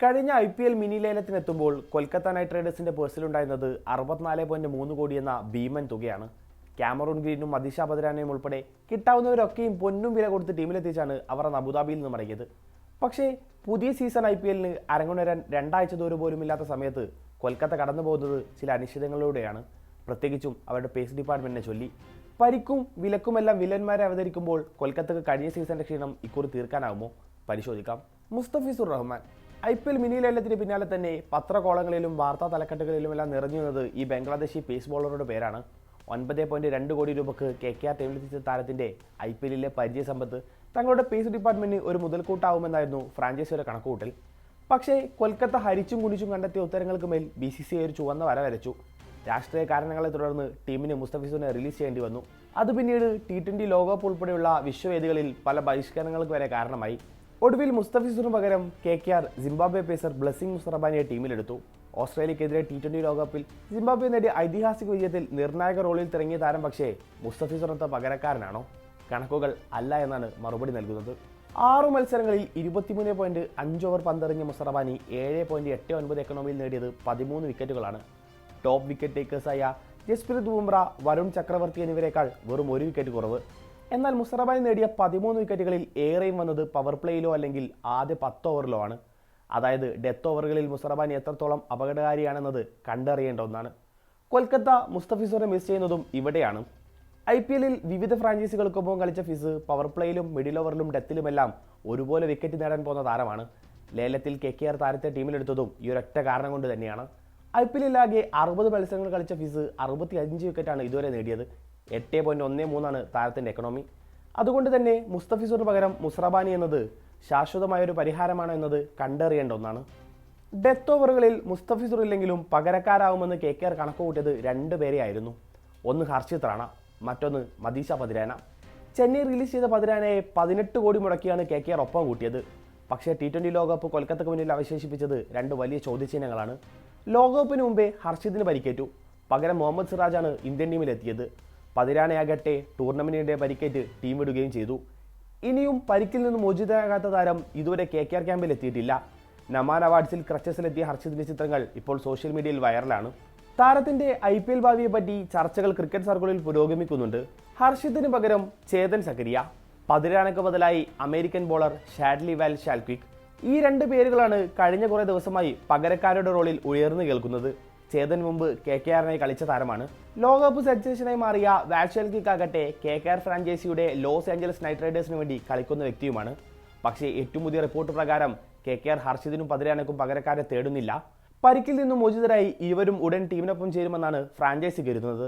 കഴിഞ്ഞ IPL mini ലേലത്തിനെത്തുമ്പോൾ Kolkata night റൈഡേഴ്സിന്റെ പേഴ്സിലുണ്ടായിരുന്നത് 64.3 കോടി എന്ന ഭീമൻ തുകയാണ്. കാമറൂൺ ഗ്രീനും മദീഷ പതിരാനയും ഉൾപ്പെടെ കിട്ടാവുന്നവരൊക്കെയും പൊന്നും വില കൊടുത്ത് ടീമിലെത്തിച്ചാണ് അവർ അബുദാബിയിൽ നിന്ന് മടങ്ങിയത്. പക്ഷേ പുതിയ സീസൺ IPLന് അരങ്ങുണരാൻ രണ്ടാഴ്ച ദൂരം പോലും ഇല്ലാത്ത സമയത്ത് കൊൽക്കത്ത കടന്നു പോകുന്നത് ചില അനിശ്ചിതങ്ങളിലൂടെയാണ്. പ്രത്യേകിച്ചും അവരുടെ പേസ് ഡിപ്പാർട്ട്മെന്റിനെ ചൊല്ലി. പരിക്കും വിലക്കുമെല്ലാം വില്ലന്മാരെ അവതരിക്കുമ്പോൾ കൊൽക്കത്തക്ക് കഴിഞ്ഞ സീസണിന്റെ ക്ഷീണം ഇക്കുറി തീർക്കാനാകുമോ? പരിശോധിക്കാം. മുസ്തഫിസുർ റഹ്മാൻ IPL മിനി ലേലത്തിന് പിന്നാലെ തന്നെ പത്രകോളങ്ങളിലും വാർത്താ തലക്കെട്ടുകളിലുമെല്ലാം നിറഞ്ഞു നിന്നത് ഈ ബംഗ്ലാദേശി പേസ് ബോളറുടെ പേരാണ്. 9.2 കോടി രൂപക്ക് KKR ടീമിലെത്തിച്ച താരത്തിന്റെ IPLിലെ പരിചയസമ്പത്ത് തങ്ങളുടെ പേസ് ഡിപ്പാർട്ട്മെന്റിന് ഒരു മുതൽക്കൂട്ടാവുമെന്നായിരുന്നു ഫ്രാഞ്ചൈസിയുടെ കണക്കുകൂട്ടൽ. പക്ഷേ കൊൽക്കത്ത ഹരിച്ചും കുണിച്ചും കണ്ടെത്തിയ ഉത്തരങ്ങൾക്ക് മേൽ BCCI ഒരു ചുവന്ന വര വരച്ചു. രാഷ്ട്രീയ കാരണങ്ങളെ തുടർന്ന് ടീമിന് മുസ്തഫിസുറിനെ റിലീസ് ചെയ്യേണ്ടി വന്നു. അത് പിന്നീട് T20 ലോകകപ്പ് ഉൾപ്പെടെയുള്ള വിശ്വവേദികളിൽ പല ബഹിഷ്കരണങ്ങൾക്ക് വരെ കാരണമായി. ഒടുവിൽ മുസ്തഫിസുറിന് പകരം KKR സിംബാബ്വെ പേസർ ബ്ലെസ്സിംഗ് മുസ്തഫാനിയെ ടീമിലെടുത്തു. ഓസ്ട്രേലിയക്കെതിരെ T20 ലോകകപ്പിൽ സിംബാബ്വെ നേടിയ ഐതിഹാസിക വിജയത്തിൽ നിർണായക റോളിൽ തിറങ്ങിയ താരം പക്ഷേ മുസ്തഫിസുറിനൊത്ത പകരക്കാരനാണോ? കണക്കുകൾ അല്ല എന്നാണ് മറുപടി നൽകുന്നത്. 6 മത്സരങ്ങളിൽ 23.5 ഓവർ പന്തെറിഞ്ഞ മുസ്തഫാനി 7.89 എക്കണോമിയിൽ നേടിയത് 13 വിക്കറ്റുകളാണ്. ടോപ്പ് വിക്കറ്റ് ടേക്കേഴ്സായ ജസ്പ്രീത് ബുംറ, വരുൺ ചക്രവർത്തി എന്നിവരെക്കാൾ വെറും 1 വിക്കറ്റ് കുറവ്. എന്നാൽ മുസ്തഫാനി നേടിയ 13 വിക്കറ്റുകളിൽ ഏറെയും വന്നത് പവർ പ്ലേയിലോ അല്ലെങ്കിൽ ആദ്യ 10 ഓവറിലോ ആണ്. അതായത് ഡെത്ത് ഓവറുകളിൽ മുസ്തഫാനി എത്രത്തോളം അപകടകാരിയാണെന്നത് കണ്ടറിയേണ്ട ഒന്നാണ്. കൊൽക്കത്ത മുസ്തഫിസുറിനെ മിസ് ചെയ്യുന്നതും ഇവിടെയാണ്. IPLിൽ വിവിധ ഫ്രാഞ്ചൈസികൾക്കൊപ്പം കളിച്ച ഫിസ് പവർ പ്ലേയിലും മിഡിൽ ഓവറിലും ഡെത്തിലുമെല്ലാം ഒരുപോലെ വിക്കറ്റ് നേടാൻ പോകുന്ന താരമാണ്. ലേലത്തിൽ KKR താരത്തെ ടീമിലെടുത്തതും ഈ ഒരൊറ്റ കാരണം കൊണ്ട് തന്നെയാണ്. IPLിലാകെ 60 മത്സരങ്ങൾ കളിച്ച ഫിസ് 65 വിക്കറ്റാണ് ഇതുവരെ നേടിയത്. 8.13 ആണ് താരത്തിൻ്റെ എക്കണോമി. അതുകൊണ്ട് തന്നെ മുസ്തഫിസുറിന് പകരം മുസ്തഫാനി എന്നത് ശാശ്വതമായൊരു പരിഹാരമാണോ എന്നത് കണ്ടറിയേണ്ട ഒന്നാണ്. ഡെത്ത് ഓവറുകളിൽ മുസ്തഫിസുർ ഇല്ലെങ്കിലും പകരക്കാരാവുമെന്ന് KKR കണക്കുകൂട്ടിയത് 2 പേരെയായിരുന്നു. ഒന്ന് ഹർഷിത് റാണ, മറ്റൊന്ന് മദീഷ പതിരാന. ചെന്നൈ റിലീസ് ചെയ്ത പതിരാനയെ 18 കോടി മുടക്കിയാണ് KKR ഒപ്പം കൂട്ടിയത്. പക്ഷേ T20 ലോകകപ്പ് കൊൽക്കത്തക്ക് മുന്നിൽ അവശേഷിപ്പിച്ചത് 2 വലിയ ചോദ്യചിഹ്നങ്ങളാണ്. ലോകകപ്പിന് മുമ്പേ ഹർഷിതിന് പരിക്കേറ്റു. പകരം മുഹമ്മദ് സിറാജാണ് ഇന്ത്യൻ ടീമിലെത്തിയത്. പതിരാനയാകട്ടെ ടൂർണമെന്റിന്റെ പരിക്കേറ്റ് ടീം വിടുകയും ചെയ്തു. ഇനിയും പരിക്കിൽ നിന്ന് മോചിതരാകാത്ത താരം ഇതുവരെ KKR ക്യാമ്പിൽ എത്തിയിട്ടില്ല. നമാൻ അവാർഡ്സിൽ ക്രച്ചസിലെത്തിയ ഹർഷിതിന്റെ ചിത്രങ്ങൾ ഇപ്പോൾ സോഷ്യൽ മീഡിയയിൽ വൈറലാണ്. താരത്തിന്റെ IPL ഭാവിയെ പറ്റി ചർച്ചകൾ ക്രിക്കറ്റ് സർക്കിളിൽ പുരോഗമിക്കുന്നുണ്ട്. ഹർഷിതിന് പകരം ചേതൻ സക്കരിയ, പതിരാനക്ക് ബദലായി അമേരിക്കൻ ബോളർ ഷാഡ്ലി വാൽ ഷാൽക്വിക്. ഈ 2 പേരുകളാണ് കഴിഞ്ഞ കുറേ ദിവസമായി പകരക്കാരുടെ റോളിൽ ഉയർന്നു കേൾക്കുന്നത്. ചേതൻ മുമ്പ് KKRനായി കളിച്ച താരമാണ്. ലോകകപ്പ് സെൻസേഷനായി മാറിയ വാൽഷെൽക്കിക് ആകട്ടെ KKR ഫ്രാഞ്ചൈസിയുടെ ലോസ് ഏഞ്ചൽസ് നൈറ്റ് റൈഡേഴ്സിന് വേണ്ടി കളിക്കുന്ന വ്യക്തിയുമാണ്. പക്ഷേ ഏറ്റവും പുതിയ റിപ്പോർട്ട് പ്രകാരം KKR ഹർഷിതിനും പതിരാനക്കും പകരക്കാരെ തേടുന്നില്ല. പരിക്കിൽ നിന്നും മോചിതരായി ഇരുവരും ഉടൻ ടീമിനൊപ്പം ചേരുമെന്നാണ് ഫ്രാഞ്ചൈസി കരുതുന്നത്.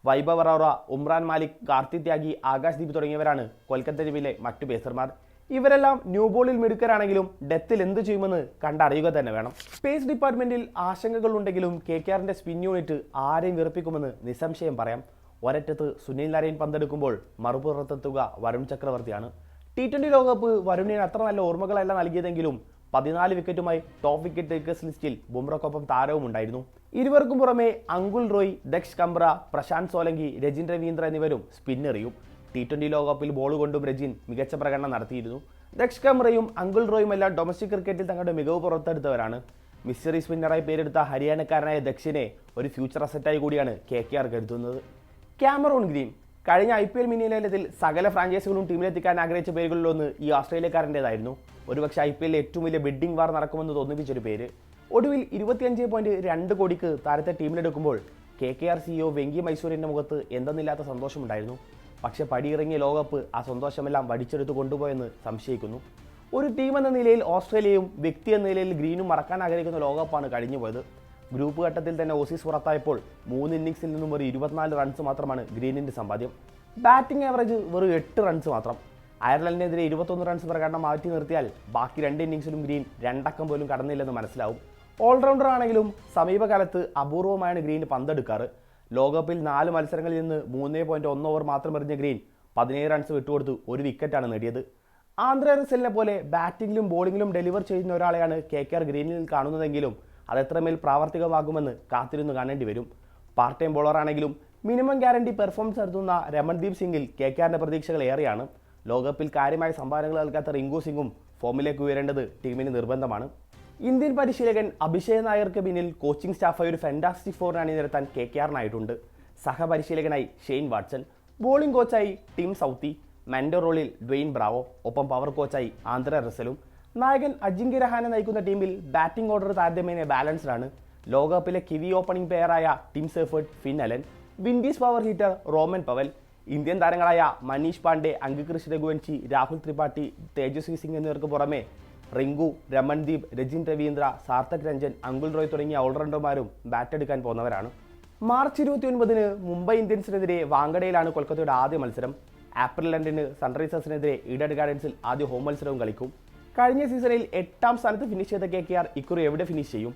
വൈഭവ് അറോറ, ഉമ്രാൻ മാലിക്, കാർത്തി ത്യാഗി, ആകാശ് ദീപ് തുടങ്ങിയവരാണ് കൊൽക്കത്ത ടീമിലെ മറ്റു പേസർമാർ. ഇവരെല്ലാം ന്യൂ ബോളിൽ മിടുക്കരാണെങ്കിലും ഡെത്തിൽ എന്ത് ചെയ്യുമെന്ന് കണ്ടറിയുക തന്നെ വേണം. സ്പേസ് ഡിപ്പാർട്ട്മെന്റിൽ ആശങ്കകളുണ്ടെങ്കിലും KKRന്റെ സ്പിൻ യൂണിറ്റ് ആരെയും വിറപ്പിക്കുമെന്ന് നിസ്സംശയം പറയാം. ഒരറ്റത്ത് സുനിൽ നാരായൺ പന്തെടുക്കുമ്പോൾ മറുപുറത്തെത്തുക വരുൺ ചക്രവർത്തിയാണ്. T20 ലോകകപ്പ് വരുണിന് അത്ര നല്ല ഓർമ്മകളല്ല നൽകിയതെങ്കിലും 14 വിക്കറ്റുമായി ടോപ്പ് വിക്കറ്റ് ടേക്കേഴ്സ് ലിസ്റ്റിൽ ബുംറയ്ക്കൊപ്പം താരവും ഉണ്ടായിരുന്നു. ഇരുവർക്കും പുറമെ അങ്കുൽ റോയ്, ദക്ഷ് കംബ്ര, പ്രശാന്ത് സോലങ്കി, രജിൻ രവീന്ദ്ര എന്നിവരും സ്പിന്നെറിയും. T20 ലോകകപ്പിൽ ബോൾ കൊണ്ടും രജിൻ മികച്ച പ്രകടനം നടത്തിയിരുന്നു. ദക്ഷ് കംബ്രയും അങ്കുൽ റോയുമെല്ലാം ഡൊമസ്റ്റിക് ക്രിക്കറ്റിൽ തങ്ങളുടെ മികവ് പുറത്തെടുത്തവരാണ്. മിസ്റ്ററി സ്പിന്നറായി പേരെടുത്ത ഹരിയാനക്കാരനായ ദക്ഷിനെ ഒരു ഫ്യൂച്ചർ അസറ്റായി കൂടിയാണ് KKR കരുതുന്നത്. കാമറൂൺ ഗ്രീൻ കഴിഞ്ഞ IPL മിനി ലേലത്തിൽ സകല ഫ്രാഞ്ചൈസികളും ടീമിലെത്തിക്കാൻ ആഗ്രഹിച്ച പേരുകളിലൊന്ന് ഈ ഓസ്ട്രേലിയക്കാരൻ്റെതായിരുന്നു. ഒരുപക്ഷെ IPLിലെ ഏറ്റവും വലിയ ബിഡ്ഡിംഗ് വാർ നടക്കുമെന്ന് തോന്നിപ്പിച്ചൊരു പേര്. ഒടുവിൽ 25.2 കോടിക്ക് താരത്തെ ടീമിലെടുക്കുമ്പോൾ KKR CEO വെങ്കി മൈസൂരിൻ്റെ മുഖത്ത് എന്തെന്നില്ലാത്ത സന്തോഷമുണ്ടായിരുന്നു. പക്ഷേ പടിയിറങ്ങിയ ലോകകപ്പ് ആ സന്തോഷമെല്ലാം വടിച്ചെടുത്ത് കൊണ്ടുപോയെന്ന് സംശയിക്കുന്നു. ഒരു ടീം എന്ന നിലയിൽ ഓസ്ട്രേലിയയും വ്യക്തി എന്ന നിലയിൽ ഗ്രീനും മറക്കാൻ ആഗ്രഹിക്കുന്ന ലോകകപ്പാണ് കഴിഞ്ഞുപോയത്. ഗ്രൂപ്പ് ഘട്ടത്തിൽ തന്നെ ഓസീസ് പുറത്തായപ്പോൾ 3 ഇന്നിംഗ്സിൽ നിന്നും ഒരു 24 റൺസ് മാത്രമാണ് ഗ്രീനിൻ്റെ സമ്പാദ്യം. ബാറ്റിംഗ് ആവറേജ് വെറും 8 റൺസ് മാത്രം. അയർലൻഡിനെതിരെ 21 റൺസ് പ്രകടനം മാറ്റി നിർത്തിയാൽ ബാക്കി 2 ഇന്നിംഗ്സിലും ഗ്രീൻ 2 അക്കം പോലും കടന്നില്ലെന്ന് മനസ്സിലാവും. ഓൾറൗണ്ടർ ആണെങ്കിലും സമീപകാലത്ത് അപൂർവമായാണ് ഗ്രീൻ പന്തെടുക്കാറ്. ലോകകപ്പിൽ 4 മത്സരങ്ങളിൽ നിന്ന് 3.1 ഓവർ മാത്രം എറിഞ്ഞ ഗ്രീൻ 17 റൺസ് വിട്ടുകൊടുത്ത് 1 വിക്കറ്റാണ് നേടിയത്. ആന്ധ്ര റസലിനെ പോലെ ബാറ്റിംഗിലും ബോളിംഗിലും ഡെലിവർ ചെയ്യുന്ന ഒരാളെയാണ് KKR ഗ്രീനിൽ കാണുന്നതെങ്കിലും അതെത്രമേൽ പ്രാവർത്തികമാകുമെന്ന് കാത്തിരുന്ന് കാണേണ്ടി വരും. പാർട്ട് ടൈം ബോളറാണെങ്കിലും മിനിമം ഗ്യാരണ്ടി പെർഫോമൻസ് നടത്തുന്ന രമൺദീപ് സിംഗിൽ KKRന്റെ പ്രതീക്ഷകൾ ഏറെയാണ്. ലോകകപ്പിൽ കാര്യമായ സംഭാവനകൾ നൽകാത്ത റിങ്കു സിംഗും ഫോമിലേക്ക് ഉയരേണ്ടത് ടീമിന് നിർബന്ധമാണ്. ഇന്ത്യൻ പരിശീലകൻ അഭിഷേക് നായർക്ക് പിന്നിൽ കോച്ചിംഗ് സ്റ്റാഫായി ഒരു ഫാന്റാസ്റ്റിക് ഫോർ അണിനിരത്താൻ KKR സഹപരിശീലകനായി ഷെയ്ൻ വാട്സൺ, ബോളിംഗ് കോച്ചായി ടിം സൗത്തി, മെന്റർ റോളിൽ ഡ്വെയ്ൻ ബ്രാവോ, ഒപ്പം പവർ കോച്ചായി ആന്ധ്ര റസലും. നായകൻ അജിങ്ക്യ രഹാനെ നയിക്കുന്ന ടീമിൽ ബാറ്റിംഗ് ഓർഡർ താരതമ്യേന ബാലൻസ്ഡ് ആണ്. ലോകകപ്പിലെ കിവി ഓപ്പണിംഗ് പെയറായ Tim Seifert, Finn Allen, Windies power hitter Rovman Powell, Indian താരങ്ങളായ മനീഷ് പാണ്ഡെ, അങ്കികൃഷ് രഘുവൻഷി, രാഹുൽ ത്രിപാഠി, തേജസ്വി സിംഗ് എന്നിവർക്ക് പുറമെ റിങ്കു, രമൺദീപ്, രജിൻ രവീന്ദ്ര, സാർത്ഥക് രഞ്ജൻ, അങ്കുൽ റോയ് തുടങ്ങിയ ഓൾറൗണ്ടർമാരും ബാറ്റെടുക്കാൻ പോകുന്നവരാണ്. മാർച്ച് 29-ന് മുംബൈ ഇന്ത്യൻസിനെതിരെ വാങ്കഡയിലാണ് കൊൽക്കത്തയുടെ ആദ്യ മത്സരം. ഏപ്രിൽ 2-ന് സൺറൈസേഴ്സിനെതിരെ ഈഡൻ ഗാർഡൻസിൽ ആദ്യ ഹോം മത്സരവും കളിക്കും. കഴിഞ്ഞ സീസണിൽ 8ാം സ്ഥാനത്ത് ഫിനിഷ് ചെയ്ത KKR ഇക്കുറി എവിടെ ഫിനിഷ് ചെയ്യും?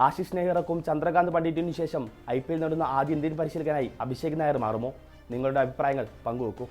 ആശിഷ് നെഹ്റക്കും ചന്ദ്രകാന്ത് പണ്ഡിറ്റിനു ശേഷം IPL നേടുന്ന ആദ്യ ഇന്ത്യൻ പരിശീലകനായി അഭിഷേക് നായർ മാറുമോ? നിങ്ങളുടെ അഭിപ്രായങ്ങൾ പങ്കുവെക്കൂ.